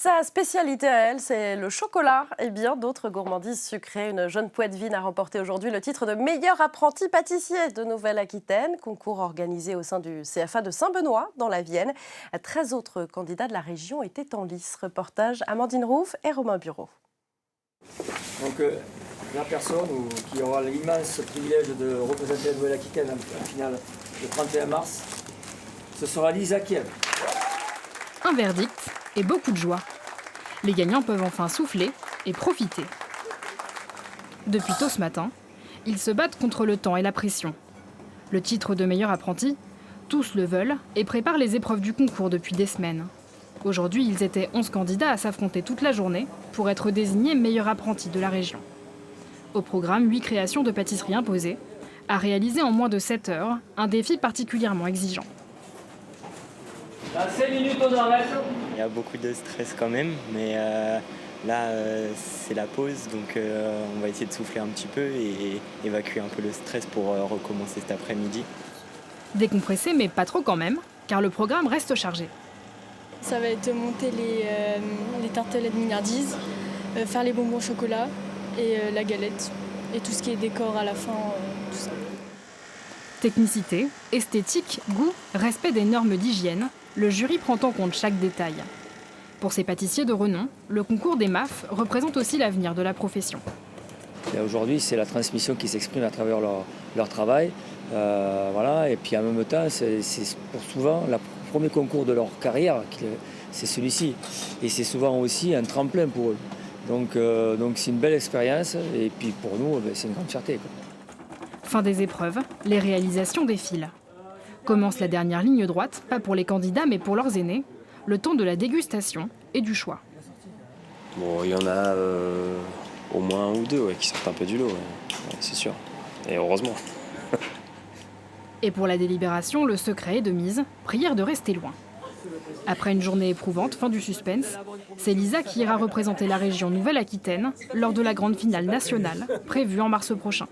Sa spécialité à elle, c'est le chocolat et bien d'autres gourmandises sucrées. Une jeune poitevine a remporté aujourd'hui le titre de meilleur apprenti pâtissier de Nouvelle-Aquitaine, concours organisé au sein du CFA de Saint-Benoît dans la Vienne. 13 autres candidats de la région étaient en lice. Reportage Amandine Rouff et Romain Bureau. Donc la personne qui aura l'immense privilège de représenter la Nouvelle-Aquitaine en finale le 31 mars, ce sera Lisa Kiev. Un verdict et beaucoup de joie. Les gagnants peuvent enfin souffler et profiter. Depuis tôt ce matin, ils se battent contre le temps et la pression. Le titre de meilleur apprenti, tous le veulent et préparent les épreuves du concours depuis des semaines. Aujourd'hui, ils étaient 11 candidats à s'affronter toute la journée pour être désignés meilleur apprenti de la région. Au programme, 8 créations de pâtisserie imposées, à réaliser en moins de 7 heures, un défi particulièrement exigeant. Dans 5 minutes, on arrête. Il y a beaucoup de stress quand même, mais là, c'est la pause, donc on va essayer de souffler un petit peu et évacuer un peu le stress pour recommencer cet après-midi. Décompressé, mais pas trop quand même, car le programme reste chargé. Ça va être monter les tartelettes mignardises, faire les bonbons au chocolat et la galette. Et tout ce qui est décor à la fin, tout ça. Technicité, esthétique, goût, respect des normes d'hygiène, le jury prend en compte chaque détail. Pour ces pâtissiers de renom, le concours des MAF représente aussi l'avenir de la profession. Aujourd'hui, c'est la transmission qui s'exprime à travers leur travail. Voilà. Et puis en même temps, c'est pour souvent le premier concours de leur carrière, c'est celui-ci. Et c'est souvent aussi un tremplin pour eux. Donc c'est une belle expérience et puis pour nous, c'est une grande fierté, quoi. Fin des épreuves, les réalisations défilent. Commence la dernière ligne droite, pas pour les candidats mais pour leurs aînés, le temps de la dégustation et du choix. Bon, il y en a au moins un ou deux qui sortent un peu du lot, c'est sûr. Et heureusement. Et pour la délibération, le secret est de mise, prière de rester loin. Après une journée éprouvante, fin du suspense, c'est Lisa qui ira représenter la région Nouvelle-Aquitaine lors de la grande finale nationale prévue en mars prochain.